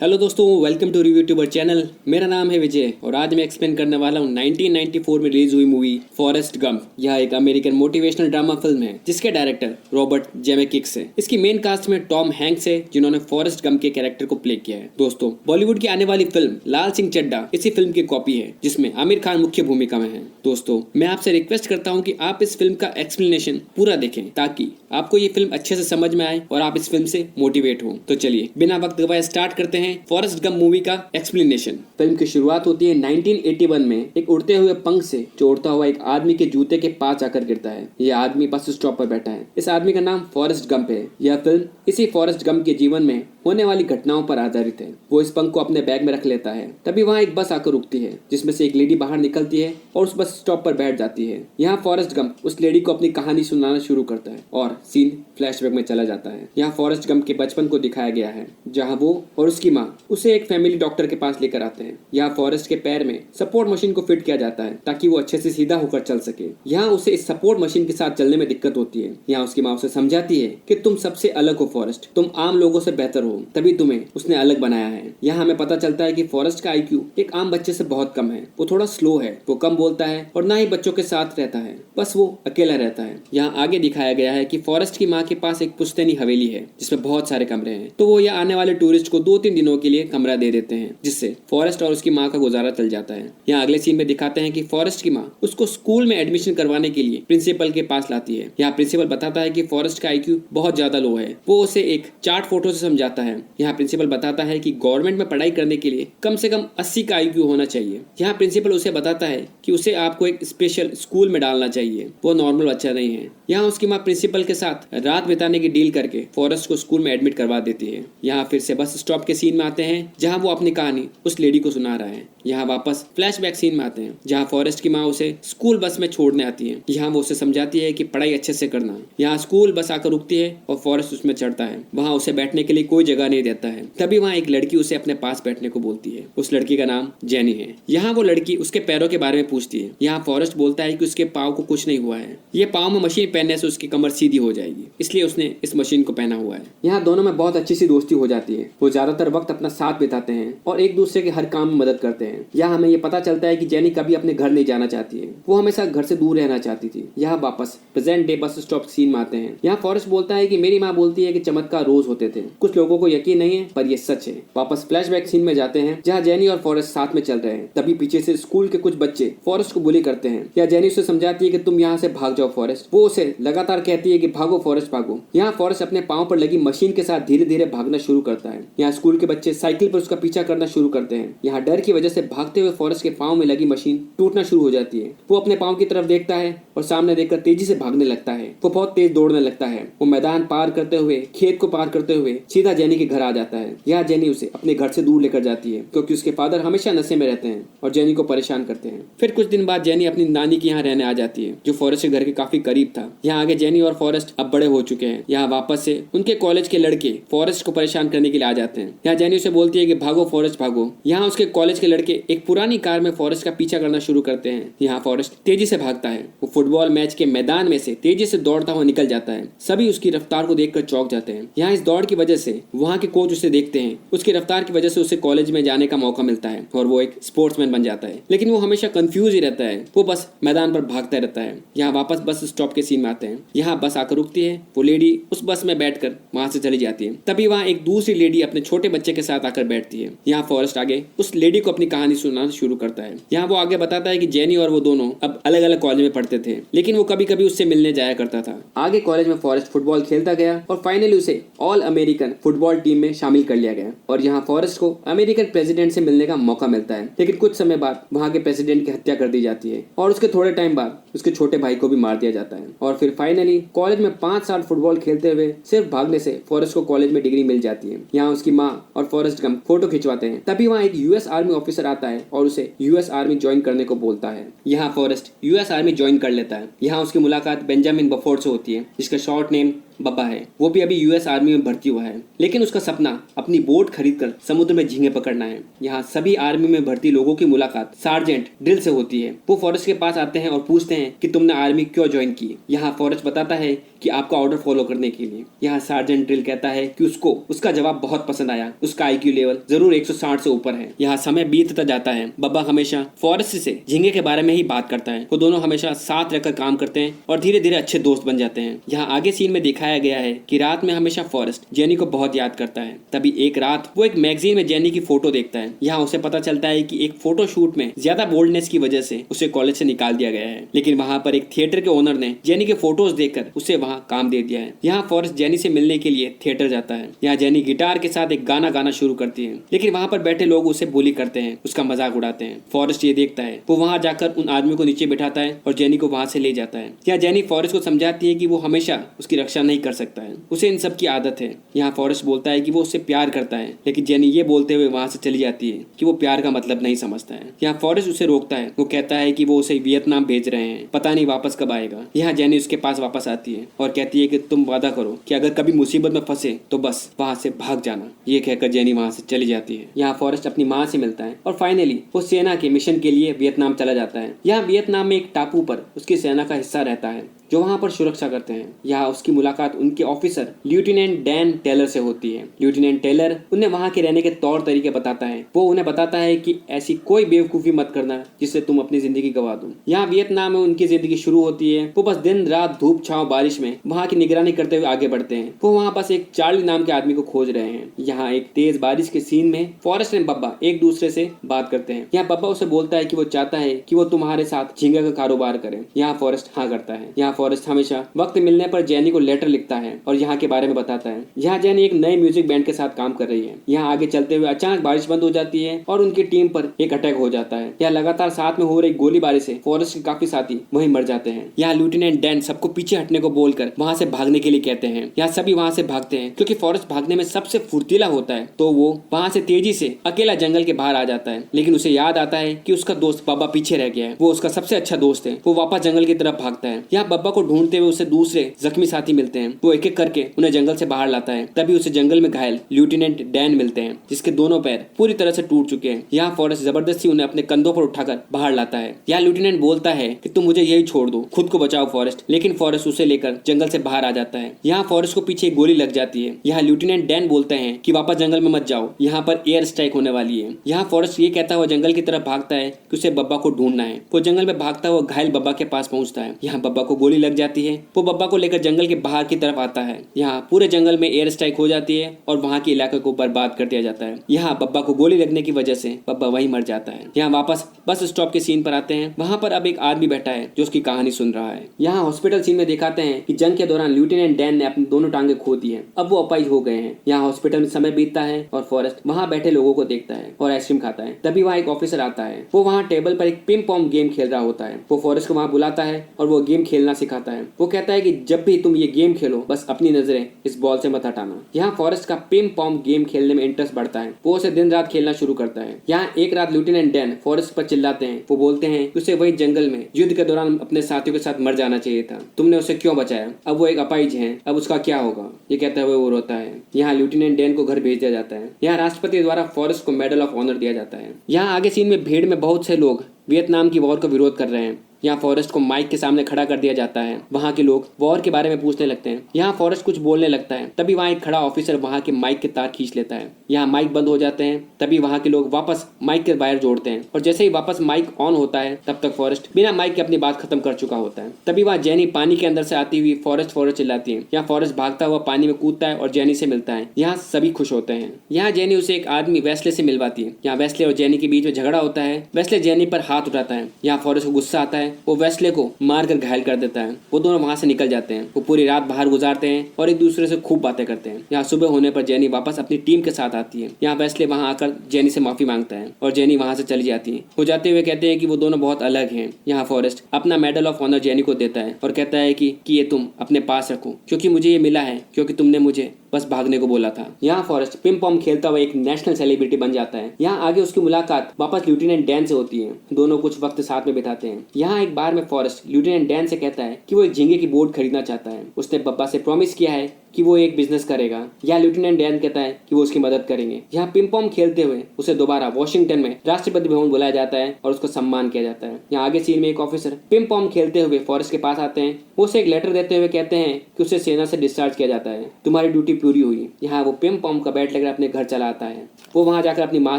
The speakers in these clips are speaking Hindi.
हेलो दोस्तों, welcome to review tuber channel. मेरा नाम है विजय और आज मैं एक्सप्लेन करने वाला हूँ 1994 में रिलीज हुई मूवी फॉरेस्ट गंप। यह एक अमेरिकन मोटिवेशनल ड्रामा फिल्म है जिसके डायरेक्टर रॉबर्ट जेमेकिक्स है। इसकी मेन कास्ट में टॉम हैंक्स है जिन्होंने फॉरेस्ट गंप के कैरेक्टर को प्ले किया है। दोस्तों, बॉलीवुड की आने वाली फिल्म लाल सिंह चड्ढा इसी फिल्म की कॉपी है जिसमें आमिर खान मुख्य भूमिका में है। दोस्तों, मैं आपसे रिक्वेस्ट करता हूँ कि आप इस फिल्म का एक्सप्लेनेशन पूरा देखें ताकि आपको ये फिल्म अच्छे से समझ में आए और आप इस फिल्म से मोटिवेट हो। तो चलिए बिना वक्त गवाए स्टार्ट करते हैं फॉरेस्ट गंप मूवी का एक्सप्लेनेशन। फिल्म की शुरुआत होती है 1981 में एक उड़ते हुए पंख से जो उड़ता हुआ एक आदमी के जूते के पास आकर गिरता है। यह आदमी बस स्टॉप पर बैठा है। इस आदमी का नाम फॉरेस्ट गंप है। यह फिल्म इसी फॉरेस्ट गंप के जीवन में होने वाली घटनाओं पर आधारित है। वो इस पंख को अपने बैग में रख लेता है। तभी वहाँ एक बस आकर रुकती है जिसमें से एक लेडी बाहर निकलती है और उस बस स्टॉप पर बैठ जाती है। यहाँ फॉरेस्ट गंप उस लेडी को अपनी कहानी सुनाना शुरू करता है और सीन फ्लैशबैक में चला जाता है। यहाँ फॉरेस्ट गंप के बचपन को दिखाया गया है जहाँ वो और उसकी माँ उसे एक फैमिली डॉक्टर के पास लेकर आते हैं। यहाँ फॉरेस्ट के पैर में सपोर्ट मशीन को फिट किया जाता है ताकि वो अच्छे से सीधा होकर चल सके। यहाँ उसे इस सपोर्ट मशीन के साथ चलने में दिक्कत होती है। यहाँ उसकी माँ उसे समझाती है कि तुम सबसे अलग हो फॉरेस्ट, तुम आम लोगों से बेहतर हो, तभी तुम्हें उसने अलग बनाया है। यहाँ हमें पता चलता है कि फॉरेस्ट का IQ एक आम बच्चे से बहुत कम है। वो थोड़ा स्लो है, वो कम बोलता है और ना ही बच्चों के साथ रहता है, बस वो अकेला रहता है। यहाँ आगे दिखाया गया है कि फॉरेस्ट की माँ के पास एक पुश्तैनी हवेली है जिसमें बहुत सारे कमरे हैं। तो वो यहाँ आने वाले टूरिस्ट को 2-3 दिनों के लिए कमरा दे देते हैं जिससे फॉरेस्ट और उसकी माँ का गुजारा चल जाता है। यहाँ अगले सीन में दिखाते हैं कि फॉरेस्ट की माँ उसको स्कूल में एडमिशन करवाने के लिए प्रिंसिपल के पास लाती है। यहाँ प्रिंसिपल बताता है कि फॉरेस्ट का IQ बहुत ज्यादा लो है। वो उसे एक चार्ट फोटो से समझाता है। यहाँ प्रिंसिपल बताता है कि गवर्नमेंट में पढ़ाई करने के लिए कम से कम 80 का IQ होना चाहिए। यहाँ प्रिंसिपल उसे बताता है कि उसे आपको एक स्पेशल स्कूल में डालना चाहिए, वो नॉर्मल बच्चा नहीं है। यहाँ उसकी माँ प्रिंसिपल के साथ रात बिताने की डील करके फॉरेस्ट को स्कूल में एडमिट करवा देती है। यहाँ फिर से बस स्टॉप के सीन में आते हैं जहाँ वो अपनी कहानी उस लेडी को सुना रहा है। यहाँ वापस फ्लैशबैक सीन में आते हैं जहाँ फॉरेस्ट की माँ उसे स्कूल बस में छोड़ने आती है। यहाँ वो उसे समझाती है कि पढ़ाई अच्छे से करना। यहाँ स्कूल बस आकर रुकती है और फॉरेस्ट उसमें चढ़ता है। वहाँ उसे बैठने के लिए कोई जगह नहीं देता है। तभी वहाँ एक लड़की उसे अपने पास बैठने को बोलती है। उस लड़की का नाम जेनी है। यहाँ वो लड़की उसके पैरों के बारे में पूछती है। यहाँ फॉरेस्ट बोलता है कि उसके पाँव को कुछ नहीं हुआ है, ये पाँव में मशीन पहनने से उसकी कमर सीधी हो जाएगी, इसलिए उसने इस मशीन को पहना हुआ है। यहाँ दोनों में बहुत अच्छी सी दोस्ती हो जाती है। वो ज्यादातर वक्त अपना साथ बिताते हैं और एक दूसरे के हर काम में मदद करते हैं। यहाँ हमें ये पता चलता है कि जेनी कभी अपने घर नहीं जाना चाहती है, वो हमेशा घर से दूर रहना चाहती थी। यहाँ वापस present day bus stop scene में आते हैं। यहाँ फॉरेस्ट बोलता है कि मेरी माँ बोलती है कि चमत्कार रोज होते थे, कुछ लोगों को यकीन नहीं है पर ये सच है। वापस फ्लैशबैक सीन में जाते हैं जहाँ जेनी और फॉरेस्ट साथ में चल रहे हैं। तभी पीछे से स्कूल के कुछ बच्चे फॉरेस्ट को बुली करते हैं। या जेनी उसे समझाती है कि तुम यहाँ से भाग जाओ फॉरेस्ट। वो उसे लगातार कहती है कि भागो फॉरेस्ट भागो। यहाँ फॉरेस्ट अपने पाँव पर लगी मशीन के साथ धीरे धीरे भागना शुरू करता है। यहाँ स्कूल के बच्चे साइकिल पर उसका पीछा करना शुरू करते हैं। यहाँ डर की वजह से भागते हुए फॉरेस्ट के पाँव में लगी मशीन टूटना शुरू हो जाती है। वो अपने पाँव की तरफ देखता है और सामने देखकर तेजी से भागने लगता है। वो बहुत तेज दौड़ने लगता है। वो मैदान पार करते हुए, खेत को पार करते हुए सीधा जेनी के घर आ जाता है। यहाँ जेनी उसे अपने घर से दूर लेकर जाती है क्योंकि उसके फादर हमेशा नशे में रहते हैं और जेनी को परेशान करते हैं। फिर कुछ दिन बाद जेनी अपनी नानी के यहाँ रहने आ जाती है जो फॉरेस्ट के घर के काफी करीब था। यहाँ आगे जेनी और फॉरेस्ट अब बड़े हो चुके हैं। यहाँ वापस से उनके कॉलेज के लड़के फॉरेस्ट को परेशान करने के लिए आ जाते हैं। यहाँ जेनी उसे बोलती है कि भागो फॉरेस्ट भागो। यहाँ उसके कॉलेज के लड़के एक पुरानी कार में फॉरेस्ट का पीछा करना शुरू करते हैं। यहाँ फॉरेस्ट तेजी से भागता है। वो फुटबॉल मैच के मैदान में से तेजी से दौड़ता हुआ निकल जाता है। सभी उसकी रफ्तार को देखकर चौंक जाते हैं। यहाँ इस दौड़ की वजह से वहाँ के कोच उसे देखते हैं। उसकी रफ्तार की वजह से उसे कॉलेज में जाने का मौका मिलता है और वो एक स्पोर्ट्समैन बन जाता है। लेकिन वो हमेशा कंफ्यूज ही रहता है। वो बस मैदान पर भागता रहता है। यहाँ वापस बस स्टॉप के सीन में आते हैं। यहाँ बस आकर रुकती है। वो लेडी उस बस में बैठकर वहां से चली जाती है। तभी वहाँ एक दूसरी लेडी अपने छोटे बच्चे के साथ आकर बैठती है। यहाँ फॉरेस्ट आगे उस लेडी को अपनी कहानी सुनाना शुरू करता है। यहाँ वो आगे बताता है कि जेनी और वो दोनों अब अलग अलग कॉलेज में पढ़ते थे लेकिन वो कभी कभी उससे मिलने जाया करता था। आगे कॉलेज में फॉरेस्ट फुटबॉल खेलता गया और फाइनली उसे ऑल अमेरिकन फुटबॉल टीम में शामिल कर लिया गया और यहाँ फॉरेस्ट को अमेरिकन प्रेसिडेंट से मिलने का मौका मिलता है। लेकिन कुछ समय बाद वहाँ के प्रेसिडेंट की हत्या कर दी जाती है और उसके थोड़े टाइम बाद उसके छोटे भाई को भी मार दिया जाता है। और फिर फाइनली कॉलेज में 5 साल फुटबॉल खेलते हुए सिर्फ भागने से फॉरेस्ट को कॉलेज में डिग्री मिल जाती है। यहाँ उसकी माँ और फॉरेस्ट गंप फोटो खिंचवाते हैं। तभी वहाँ एक US आर्मी ऑफिसर आता है और उसे US आर्मी ज्वाइन करने को बोलता है। यहाँ फॉरेस्ट US आर्मी ज्वाइन कर लेता है। यहाँ उसकी मुलाकात बेंजामिन बफोर्ड से होती है जिसका शॉर्ट नेम बब्बा है, वो भी अभी यूएस आर्मी में भर्ती हुआ है, लेकिन उसका सपना अपनी बोट खरीदकर समुद्र में झींगे पकड़ना है। यहाँ सभी आर्मी में भर्ती लोगों की मुलाकात सार्जेंट ड्रिल से होती है। वो फॉरेस्ट के पास आते हैं और पूछते हैं कि तुमने आर्मी क्यों ज्वाइन की। यहाँ फॉरेस्ट बताता है कि आपका ऑर्डर फॉलो करने के लिए। यहाँ सार्जेंट ड्रिल कहता है कि उसको उसका जवाब बहुत पसंद आया, उसका आईक्यू लेवल जरूर 160 से ऊपर है। यहाँ समय बीतता जाता है। बब्बा हमेशा फॉरेस्ट से झींगे के बारे में ही बात करता है। वो दोनों हमेशा साथ रहकर काम करते हैं और धीरे धीरे अच्छे दोस्त बन जाते हैं। यहाँ आगे सीन में दिखाया गया है कि रात में हमेशा फॉरेस्ट जेनी को बहुत याद करता है। तभी एक रात वो एक मैगजीन में जेनी की फोटो देखता है। यहाँ उसे पता चलता है कि एक फोटो शूट में ज्यादा बोल्डनेस की वजह से उसे कॉलेज से निकाल दिया गया है, लेकिन वहाँ पर एक थिएटर के ओनर ने जेनी के फोटोज देखकर उसे वहाँ काम दे दिया है। यहाँ फॉरेस्ट जेनी से मिलने के लिए थिएटर जाता है। यहाँ जेनी गिटार के साथ एक गाना गाना शुरू करती है, लेकिन वहाँ पर बैठे लोग उसे बुली करते हैं, उसका मजाक उड़ाते हैं। फॉरेस्ट ये देखता है, वो वहाँ जाकर उन आदमियों को नीचे बिठाता है और जेनी को वहाँ से ले जाता है। यहाँ जेनी फॉरेस्ट को समझाती है कि वो हमेशा उसकी रक्षा नहीं कर सकता है, उसे इन सब की आदत है। यहाँ फॉरेस्ट बोलता है कि वो उससे प्यार करता है, लेकिन जेनी ये बोलते हुए वहाँ से चली जाती है कि वो प्यार का मतलब नहीं समझता है। यहाँ फॉरेस्ट उसे रोकता है। वो कहता है कि वो उसे वियतनाम भेज रहे हैं, पता नहीं वापस कब आएगा। यहाँ जेनी उसके पास वापस आती है और कहती है कि तुम वादा करो कि अगर कभी मुसीबत में फंसे तो बस वहाँ से भाग जाना। ये कहकर जेनी वहाँ से चली जाती है। यहाँ फॉरेस्ट अपनी माँ से मिलता है और फाइनली वो सेना के मिशन के लिए वियतनाम चला जाता है। यहाँ वियतनाम में एक टापू पर उसकी सेना का हिस्सा रहता है जो वहाँ पर सुरक्षा करते हैं। यहाँ उसकी मुलाकात उनके ऑफिसर लेफ्टिनेंट डैन टेलर से होती है। लेफ्टिनेंट टेलर उन्हें वहाँ के रहने के तौर तरीके बताता है। वो उन्हें बताता है कि ऐसी कोई बेवकूफ़ी मत करना जिससे तुम अपनी जिंदगी गवा दो। यहाँ वियतनाम में उनकी जिंदगी शुरू होती है। वो बस दिन रात धूप छाँव बारिश में वहाँ की निगरानी करते हुए आगे बढ़ते हैं। वो वहाँ बस एक चार्ली नाम के आदमी को खोज रहे हैं। यहाँ एक तेज बारिश के सीन में फॉरेस्ट एंड बब्बा एक दूसरे से बात करते हैं। यहाँ बब्बा उसे बोलता है कि वो चाहता है कि वो तुम्हारे साथ झींगे का कारोबार करे। यहाँ फॉरेस्ट हाँ करता है। यहाँ फॉरेस्ट हमेशा वक्त मिलने पर जेनी को लेटर लिखता है और यहाँ के बारे में बताता है। यहाँ जेनी एक नए म्यूजिक बैंड के साथ काम कर रही है। यहाँ आगे चलते हुए अचानक बारिश बंद हो जाती है और उनकी टीम पर एक अटैक हो जाता है। यहाँ लगातार साथ में हो रही गोलीबारी से फॉरेस्ट के काफी साथी वहीं मर जाते हैं। यहाँ लेफ्टिनेंट डैन सबको पीछे हटने को बोलकर वहाँ से भागने के लिए कहते हैं। यहाँ सभी वहाँ से भागते हैं क्योंकि फॉरेस्ट भागने में सबसे फुर्तीला होता है, तो वो वहाँ से तेजी से अकेला जंगल के बाहर आ जाता है। लेकिन उसे याद आता है कि उसका दोस्त बब्बा पीछे रह गया है, वो उसका सबसे अच्छा दोस्त है। वो वापस जंगल की तरफ भागता है। यहाँ बब्बा को ढूंढते हुए उसे दूसरे जख्मी साथी मिलते हैं। वो एक एक करके उन्हें जंगल से बाहर लाता है। तभी उसे जंगल में घायल लेफ्टिनेंट डैन मिलते हैं जिसके दोनों पैर पूरी तरह से टूट चुके हैं। यहाँ फॉरेस्ट जबरदस्ती उन्हें अपने कंधों पर उठाकर बाहर लाता है। यहाँ लेफ्टिनेंट बोलता है कि तुम मुझे यही छोड़ दो, खुद को बचाओ फॉरेस्ट, लेकिन फॉरेस्ट उसे लेकर जंगल से बाहर आ जाता है। यहाँ फॉरेस्ट को पीछे एक गोली लग जाती है। यहाँ लेफ्टिनेंट डैन बोलते हैं कि वापस जंगल में मत जाओ, यहाँ पर एयर स्ट्राइक होने वाली है। यहाँ फॉरेस्ट ये कहता हुआ जंगल की तरफ भागता है कि उसे बब्बा को ढूंढना है। वो जंगल में भागता हुआ घायल बब्बा के पास पहुंचता है। यहाँ बब्बा को गोली लग जाती है। वो बब्बा को लेकर जंगल के बाहर की तरफ आता है। यहाँ पूरे जंगल में एयर स्ट्राइक हो जाती है और वहाँ के इलाके को बर्बाद कर दिया जाता है। यहाँ बब्बा को गोली लगने की वजह से बब्बा वहीं मर जाता है। यहाँ वापस बस स्टॉप के सीन पर आते हैं। वहाँ पर अब एक आदमी बैठा है जो उसकी कहानी सुन रहा है। यहाँ हॉस्पिटल सीन में दिखाते हैं कि जंग के दौरान लेफ्टिनेंट डैन ने अपनी दोनों टांगे खो दी है। अब वो अपाहिज हो गए हैं। यहाँ हॉस्पिटल में समय बीतता है और फॉरेस्ट वहाँ बैठे लोगों को देखता है और आइसक्रीम खाता है। तभी वहाँ एक ऑफिसर आता है। वो वहाँ टेबल पर एक पिंग पॉन्ग गेम खेल रहा होता है। वो फॉरेस्ट को वहाँ बुलाता है और वो गेम खेलना सिखाता है। वो कहता है कि जब भी तुम ये गेम खेलो बस अपनी नजरें इस बॉल से मत हटाना। यहाँ फॉरेस्ट का पिंग पॉन्ग गेम खेलने में इंटरेस्ट बढ़ता है। वो उसे दिन रात खेलना शुरू करता है। यहाँ एक रात लेफ्टिनेंट डैन फॉरेस्ट पर चिल्लाते हैं। वो बोलते हैं कि उसे वही जंगल में युद्ध के दौरान अपने साथियों के साथ मर जाना चाहिए था, तुमने उसे क्यों बचाया? अब वो एक अपाहिज है, अब उसका क्या होगा? ये कहते हुए वो रोता है। यहाँ लेफ्टिनेंट डैन को घर भेज दिया जाता है। यहाँ राष्ट्रपति द्वारा फॉरेस्ट को मेडल ऑफ ऑनर दिया जाता है। यहाँ आगे सीन में भीड़ में बहुत से लोग वियतनाम की वॉर का विरोध कर रहे हैं। यहाँ फॉरेस्ट को माइक के सामने खड़ा कर दिया जाता है। वहाँ के लोग वॉर के बारे में पूछने लगते हैं। यहाँ फॉरेस्ट कुछ बोलने लगता है। तभी वहाँ एक खड़ा ऑफिसर वहाँ के माइक के तार खींच लेता है। यहाँ माइक बंद हो जाते हैं। तभी वहाँ के लोग वापस माइक के वायर जोड़ते हैं और जैसे ही वापस माइक ऑन होता है तब तक फॉरेस्ट बिना माइक के अपनी बात खत्म कर चुका होता है। तभी वहाँ जेनी पानी के अंदर से आती हुई फॉरेस्ट फॉरेस्ट चिल्लाती है। यहाँ फॉरेस्ट भागता हुआ पानी में कूदता है और जेनी से मिलता है। यहाँ सभी खुश होते हैं। यहाँ जेनी उसे एक आदमी वेस्ले से मिलवाती है। यहाँ वेस्ले और जेनी के बीच में झगड़ा होता है। वेस्ले जेनी पर हाथ उठाता है। यहाँ फॉरेस्ट को गुस्सा आता है। वो वेस्ले को मारकर घायल कर देता है। वो दोनों वहां से निकल जाते हैं। वो पूरी रात बाहर गुजारते हैं और एक दूसरे से खूब बातें करते हैं। यहाँ सुबह होने पर जेनी वापस अपनी टीम के साथ आती है। यहाँ वेस्ले वहां आकर जेनी से माफी मांगता है और जेनी वहां से चली जाती है। वो जाते हुए कहते हैं कि वो दोनों बहुत अलग हैं। यहाँ फॉरेस्ट अपना मेडल ऑफ ऑनर जेनी को देता है और कहता है कि ये तुम अपने पास रखो क्योंकि मुझे ये मिला है क्योंकि तुमने मुझे बस भागने को बोला था। यहाँ फॉरेस्ट पिम पॉम खेलता हुआ एक नेशनल सेलिब्रिटी बन जाता है। यहाँ आगे उसकी मुलाकात वापस लेफ्टिनेंट डैन से होती है। दोनों कुछ वक्त साथ में बिताते हैं। यहाँ एक बार में फॉरेस्ट लेफ्टिनेंट डैन से कहता है कि वो एक झींगे की बोट खरीदना चाहता है। उसने बब्बा से प्रॉमिस किया है कि वो एक बिजनेस करेगा। यहाँ लेफ्टिनेंट डैन कहता है कि वो उसकी मदद करेंगे। यहाँ पिम पॉम खेलते हुए उसे दोबारा वॉशिंगटन में राष्ट्रपति भवन बुलाया जाता है और उसका सम्मान किया जाता है। यहाँ आगे सीन में एक ऑफिसर पिम पॉम खेलते हुए फॉरेस्ट के पास आते हैं। वो उसे एक लेटर देते हुए कहते हैं कि उसे सेना से डिस्चार्ज किया जाता है, तुम्हारी ड्यूटी पूरी हुई। यहाँ वो पिम पॉम का बैट लेकर अपने घर चला आता है। वो वहाँ जाकर अपनी माँ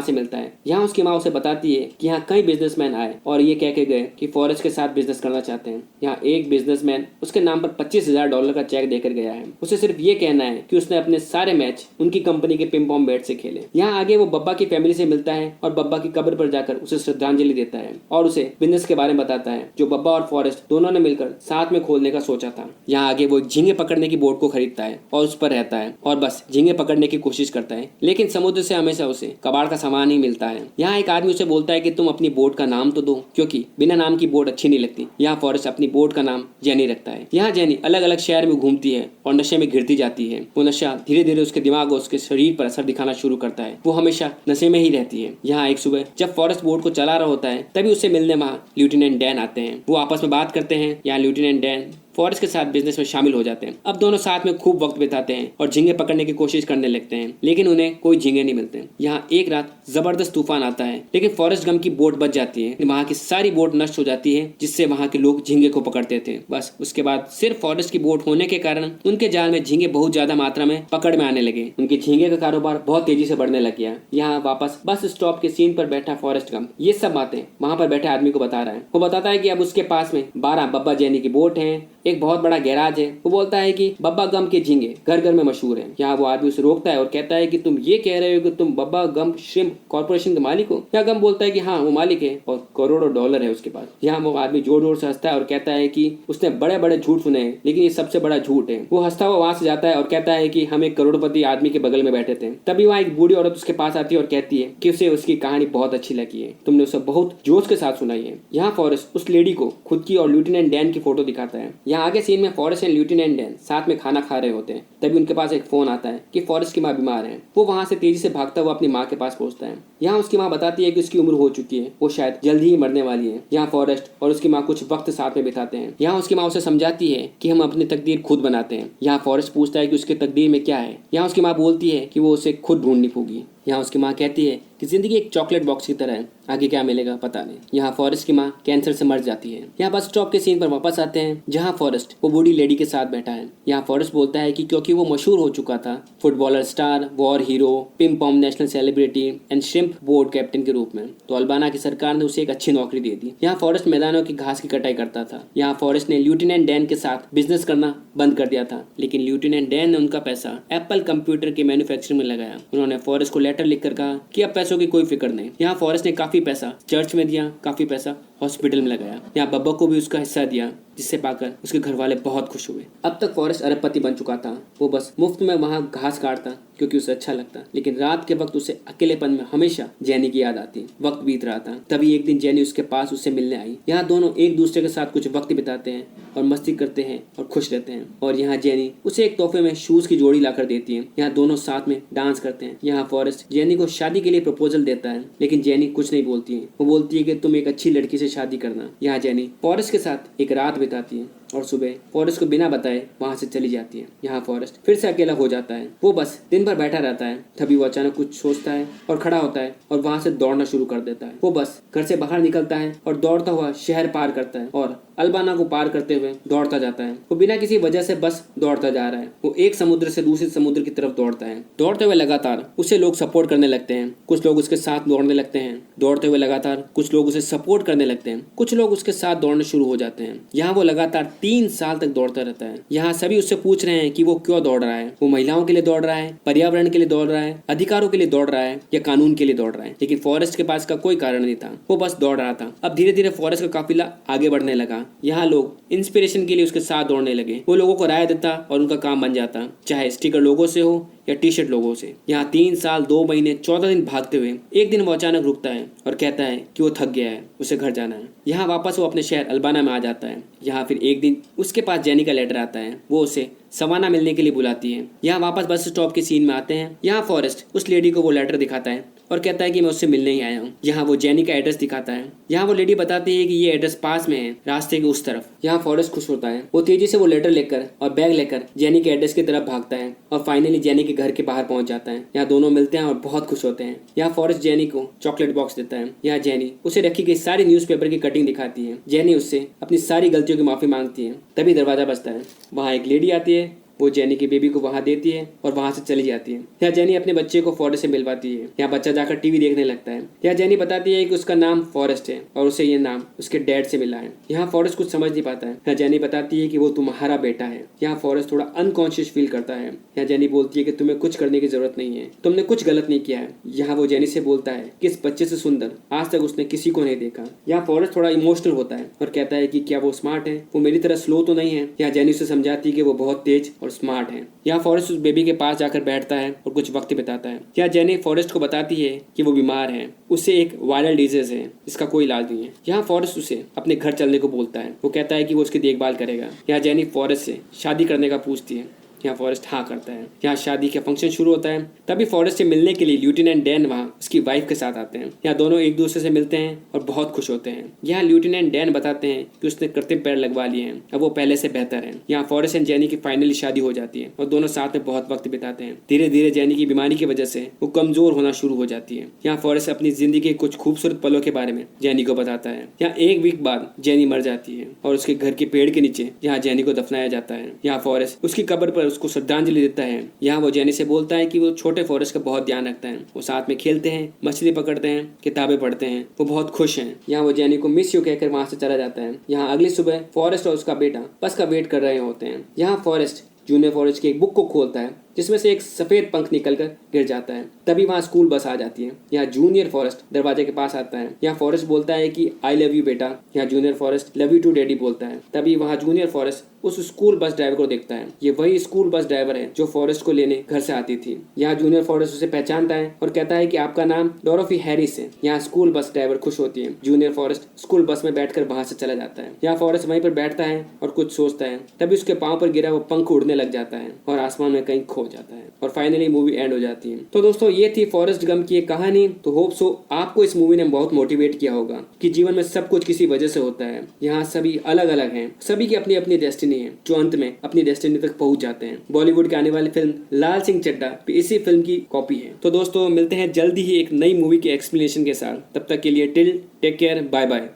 से मिलता है। यहाँ उसकी माँ उसे बताती है कि यहाँ कई बिजनेसमैन आए और ये कह के गए कि फॉरेस्ट के साथ बिजनेस करना चाहते हैं। यहाँ एक बिजनेसमैन उसके नाम पर $25,000 का चेक देकर गया है। उसे सिर्फ ये कहना है कि उसने अपने सारे मैच उनकी कंपनी के पिम पॉम बैट से खेले। यहाँ आगे वो बब्बा की फैमिली से मिलता है और बब्बा की कब्र पर जाकर उसे श्रद्धांजलि देता है और उसे बिजनेस के बारे में बताता है जो बब्बा और फॉरेस्ट दोनों ने मिलकर साथ में खोलने का सोचा था। यहाँ आगे वो झींगे पकड़ने की बोट को खरीदता है और उस पर रहता है और बस झींगे पकड़ने की कोशिश करता है, लेकिन समुद्र से हमेशा उसे कबाड़ का सामान ही मिलता है। यहाँ एक आदमी उसे बोलता है कि तुम अपनी बोट का नाम तो दो, क्योंकि बिना नाम की बोट अच्छी नहीं लगती। यहाँ फॉरेस्ट अपनी बोट का नाम जेनी रखता है। यहाँ जेनी अलग अलग शहर में घूमती है और नशे में गिरती जाती है। वो नशा धीरे धीरे उसके दिमाग और उसके शरीर पर असर दिखाना शुरू करता है। वो हमेशा नशे में ही रहती है। यहाँ एक सुबह जब फॉरेस्ट बोट को चला रहा होता है तभी उसे मिलने वहाँ लेफ्टिनेंट डैन आते हैं। वो आपस में बात करते हैं। यहाँ लेफ्टिनेंट डैन फॉरेस्ट के साथ बिजनेस में शामिल हो जाते हैं। अब दोनों साथ में खूब वक्त बिताते हैं और झींगे पकड़ने की कोशिश करने लगते हैं, लेकिन उन्हें कोई झींगे नहीं मिलते। यहाँ एक रात जबरदस्त तूफान आता है, लेकिन फॉरेस्ट गम की बोट बच जाती है। वहाँ की सारी बोट नष्ट हो जाती है, जिससे वहाँ के लोग झींगे को पकड़ते थे। बस उसके बाद सिर्फ फॉरेस्ट की बोट होने के कारण उनके जाल में झींगे बहुत ज्यादा मात्रा में पकड़ में आने लगे। उनके झींगे का कारोबार बहुत तेजी से बढ़ने लग गया। यहाँ वापस बस स्टॉप के सीन पर बैठा फॉरेस्ट गम ये सब बातें वहाँ पर बैठे आदमी को बता रहा है। वो बताता है कि अब उसके पास में 12 बब्बा जेनी की बोट है, एक बहुत बड़ा गैराज है। वो बोलता है कि बब्बा गम के झींगे घर घर में मशहूर हैं। यहाँ वो आदमी उसे रोकता है और कहता है कि तुम ये कह रहे हो कि तुम बब्बा गम श्रिम्प कॉर्पोरेशन के मालिक हो। यहाँ गम बोलता है कि हाँ वो मालिक है और करोड़ों डॉलर है उसके पास। यहाँ वो आदमी जोर जोर से हंसता है और कहता है कि उसने बड़े बड़े झूठ सुने हैं, लेकिन ये सबसे बड़ा झूठ है। वो हंसता हुआ वहां से जाता है और कहता है कि हम एक करोड़पति आदमी के बगल में बैठे थे। तभी वहाँ एक बूढ़ी औरत उसके पास आती है और कहती है कि उसे उसकी कहानी बहुत अच्छी लगी है, तुमने उसे बहुत जोश के साथ सुनाई है। यहाँ फॉरेस्ट उस लेडी को खुद की और लेफ्टिनेंट डैन की फोटो दिखाता है। यहाँ आगे सीन में फॉरेस्ट एंड लेफ्टिनेंट डैन साथ में खाना खा रहे होते हैं। तभी उनके पास एक फोन आता है कि फॉरेस्ट की माँ बीमार है। वो वहाँ से तेजी से भागता हुआ अपनी माँ के पास पहुँचता है। यहाँ उसकी माँ बताती है कि उसकी उम्र हो चुकी है, वो शायद जल्दी ही मरने वाली है। यहाँ फॉरेस्ट और उसकी माँ कुछ वक्त साथ में बिताते हैं। यहाँ उसकी माँ उसे समझाती है कि हम अपनी तकदीर खुद बनाते हैं। यहाँ फॉरेस्ट पूछता है कि उसके तकदीर में क्या है। यहाँ उसकी माँ बोलती है कि वो उसे खुद ढूंढनी होगी। यहाँ उसकी माँ कहती है कि जिंदगी एक चॉकलेट बॉक्स की तरह है, आगे क्या मिलेगा पता नहीं। यहाँ फॉरेस्ट की माँ कैंसर से मर जाती है। यहाँ बस स्टॉप के सीन पर वापस आते हैं, जहाँ फॉरेस्ट वो बूढ़ी लेडी के साथ बैठा है। यहाँ फॉरेस्ट बोलता है कि क्योंकि वो मशहूर हो चुका था, फुटबॉलर स्टार, वॉर हीरो, पिम पॉम national celebrity and shrimp board captain के रूप में, तो अल्बाना की सरकार ने उसे एक अच्छी नौकरी दे दी। यहाँ फॉरेस्ट मैदानों की घास की कटाई करता था। यहाँ फॉरेस्ट ने लेफ्टिनेंट डैन के साथ बिजनेस करना बंद कर दिया था, लेकिन लेफ्टिनेंट डैन ने उनका पैसा एप्पल कंप्यूटर के मैन्युफैक्चरिंग में लगाया। उन्होंने फॉरेस्ट को लेटर लिखकर कहा कि अब पैसों की कोई फिक्र नहीं। यहाँ फॉरेस्ट ने काफी पैसा चर्च में दिया, काफी पैसा हॉस्पिटल में लगाया। यहाँ बब्बा को भी उसका हिस्सा दिया, जिससे पाकर उसके घर वाले बहुत खुश हुए। अब तक फॉरेस्ट अरबपति बन चुका था। वो बस मुफ्त में वहाँ घास काटता क्योंकि उसे अच्छा लगता, लेकिन रात के वक्त उसे अकेलेपन में हमेशा जेनी की याद आती। वक्त बीत रहा था, तभी एक दिन जेनी उसके पास उससे मिलने आई। यहाँ दोनों एक दूसरे के साथ कुछ वक्त बिताते हैं और मस्ती करते हैं और खुश रहते हैं। और यहाँ जेनी उसे एक तोहफे में शूज की जोड़ी लाकर देती है। यहाँ दोनों साथ में डांस करते हैं। यहाँ फॉरेस्ट जेनी को शादी के लिए प्रपोजल देता है, लेकिन जेनी कुछ नहीं बोलती है। वो बोलती है कि तुम एक अच्छी लड़की से शादी करना। यहाँ जेनी फॉरेस्ट के साथ एक रात बिताती है और सुबह फॉरेस्ट को बिना बताए वहां से चली जाती है। यहाँ फॉरेस्ट फिर से अकेला हो जाता है। वो बस दिन भर बैठा रहता है। तभी वो अचानक कुछ सोचता है और खड़ा होता है और वहां से दौड़ना शुरू कर देता है। वो बस घर से बाहर निकलता है और दौड़ता हुआ शहर पार करता है और अल्बाना को पार करते हुए दौड़ता जाता है। वो बिना किसी वजह से बस दौड़ता जा रहा है। वो एक समुद्र से दूसरे समुद्र की तरफ दौड़ता है। दौड़ते हुए लगातार उसे लोग सपोर्ट करने लगते हैं। कुछ लोग उसके साथ दौड़ने लगते हैं। दौड़ते हुए लगातार कुछ लोग उसे सपोर्ट करने लगते हैं। कुछ लोग उसके साथ दौड़ने शुरू हो जाते हैं। यहाँ वो लगातार 3 साल तक दौड़ता रहता है। यहाँ सभी उससे पूछ रहे हैं कि वो क्यों दौड़ रहा है। वो महिलाओं के लिए दौड़ रहा है, पर्यावरण के लिए दौड़ रहा है, अधिकारों के लिए दौड़ रहा है या कानून के लिए दौड़ रहा है। लेकिन फॉरेस्ट के पास का कोई कारण नहीं था। वो बस दौड़ रहा था। अब धीरे धीरे फॉरेस्ट का काफिला आगे बढ़ने लगा। यहाँ लोग इंस्पिरेशन के लिए उसके साथ दौड़ने लगे। वो लोगों को राय देता और उनका काम बन जाता, चाहे स्टिकर लोगों से हो या टी शर्ट लोगों से। यहाँ 3 साल 2 महीने 14 दिन भागते हुए एक दिन वो अचानक रुकता है और कहता है कि वो थक गया है, उसे घर जाना है। यहाँ वापस वो अपने शहर अल्बाना में आ जाता है। यहाँ फिर एक दिन उसके पास जेनी का लेटर आता है। वो उसे सवाना मिलने के लिए बुलाती है। यहाँ वापस बस स्टॉप के सीन में आते हैं। यहाँ फॉरेस्ट उस लेडी को वो लेटर दिखाता है और कहता है कि मैं उससे मिलने ही आया हूँ। यहाँ वो जेनी का एड्रेस दिखाता है। यहाँ वो लेडी बताती है कि ये एड्रेस पास में है, रास्ते के उस तरफ। यहाँ फॉरेस्ट खुश होता है। वो तेजी से वो लेटर लेकर और बैग लेकर जेनी के एड्रेस की तरफ भागता है और फाइनली जेनी के घर के बाहर पहुंच जाता है। यहाँ दोनों मिलते हैं और बहुत खुश होते हैं। यहाँ फॉरेस्ट जेनी को चॉकलेट बॉक्स देता है। यहाँ जेनी उसे रखी गई सारी न्यूज़पेपर की कटिंग दिखाती है। जेनी उससे अपनी सारी गलतियों की माफी मांगती है। तभी दरवाजा बजता है। वहाँ एक लेडी आती है। वो जेनी की बेबी को वहां देती है और वहां से चली जाती है। यहाँ जेनी अपने बच्चे को फॉरेस्ट से मिलवाती है। यहाँ बच्चा जाकर टीवी देखने लगता है। यहाँ जेनी बताती है कि उसका नाम फॉरेस्ट है और उसे ये नाम उसके डैड से मिला है। यहाँ फॉरेस्ट कुछ समझ नहीं पाता है। यहाँ जेनी बताती है कि वो तुम्हारा बेटा है। यहाँ फॉरेस्ट थोड़ा अनकॉन्शियस फील करता है। यहाँ जेनी बोलती है कि तुम्हें कुछ करने की जरूरत नहीं है, तुमने कुछ गलत नहीं किया है। यहाँ वो जेनी से बोलता है कि इस बच्चे से सुंदर आज तक उसने किसी को नहीं देखा। यहाँ फॉरेस्ट थोड़ा इमोशनल होता है और कहता है कि क्या वो स्मार्ट है, वो मेरी तरह स्लो तो नहीं है। यहाँ जेनी उसे समझाती है कि वो बहुत तेज और स्मार्ट है। यहाँ फॉरेस्ट उस बेबी के पास जाकर बैठता है और कुछ वक्त बिताता है। यहाँ जेनी फॉरेस्ट को बताती है कि वो बीमार है, उससे एक वायरल डिजीज है, इसका कोई इलाज नहीं है। यहाँ फॉरेस्ट उसे अपने घर चलने को बोलता है। वो कहता है कि वो उसकी देखभाल करेगा। यहाँ जेनी फॉरेस्ट से शादी करने का पूछती है। यहाँ फॉरेस्ट हाँ करता है। यहाँ शादी का फंक्शन शुरू होता है। तभी फॉरेस्ट से मिलने के लिए लेफ्टिनेंट डैन वहाँ उसकी वाइफ के साथ आते हैं। यहाँ दोनों एक दूसरे से मिलते हैं और बहुत खुश होते हैं। यहाँ लेफ्टिनेंट डैन बताते हैं कि उसने कृत्रिम पैर लगवा लिए हैं, अब वो पहले से बेहतर है। यहाँ फॉरेस्ट एंड जेनी की फाइनली शादी हो जाती है और दोनों साथ में बहुत वक्त बिताते हैं। धीरे धीरे जेनी की बीमारी की वजह से वो कमजोर होना शुरू हो जाती है। यहाँ फॉरेस्ट अपनी जिंदगी के कुछ खूबसूरत पलों के बारे में जेनी को बताता है। यहाँ एक वीक बाद जेनी मर जाती है और उसके घर के पेड़ के नीचे यहाँ जेनी को दफनाया जाता है। यहाँ फॉरेस्ट उसकी कब्र पर उसको श्रद्धांजलि देता है। यहाँ वो जेनी से बोलता है कि वो छोटे फॉरेस्ट का बहुत ध्यान रखता है। वो साथ में खेलते हैं, मछली पकड़ते हैं, किताबें पढ़ते हैं। वो बहुत खुश हैं। यहाँ वो जेनी को मिस यू कहकर वहां से चला जाता है। यहाँ अगली सुबह फॉरेस्ट और उसका बेटा बस का वेट कर रहे होते हैं। यहाँ फॉरेस्ट जूनियर फॉरेस्ट की एक बुक को खोलता है जिसमें से एक सफेद पंख निकलकर गिर जाता है। तभी वहाँ स्कूल बस आ जाती है। यहाँ जूनियर फॉरेस्ट दरवाजे के पास आता है। यहाँ फॉरेस्ट बोलता है कि आई लव यू बेटा। यहाँ junior Forrest love you too daddy बोलता है। तभी वहाँ जूनियर फॉरेस्ट उस स्कूल बस ड्राइवर को देखता है। ये वही स्कूल बस ड्राइवर है जो फॉरेस्ट को लेने घर से आती थी। यहाँ जूनियर फॉरेस्ट उसे पहचानता है और कहता है कि आपका नाम डोरोथी हैरिस है। यहाँ स्कूल बस ड्राइवर खुश होती है। जूनियर फॉरेस्ट स्कूल बस में बैठकर वहां से चला जाता है। यहाँ फॉरेस्ट वहीं पर बैठता है और कुछ सोचता है। तभी उसके पाँव पर गिरा वो पंख उड़ने लग जाता है और आसमान में कहीं खो जाता है और फाइनली मूवी एंड हो जाती है। तो दोस्तों ये थी फॉरेस्ट गम की एक कहानी। तो होप सो आपको इस मूवी ने बहुत मोटिवेट किया होगा कि जीवन में सब कुछ किसी वजह से होता है। यहाँ सभी अलग अलग हैं, सभी की अपनी अपनी डेस्टिनी है जो अंत में अपनी डेस्टिनी तक पहुंच जाते हैं। बॉलीवुड की आने वाली फिल्म लाल सिंह चड्ढा भी इसी फिल्म की कॉपी है। तो दोस्तों मिलते हैं जल्दी ही एक नई मूवी के एक्सप्लेनेशन के साथ। तब तक के लिए टेक केयर, बाय बाय।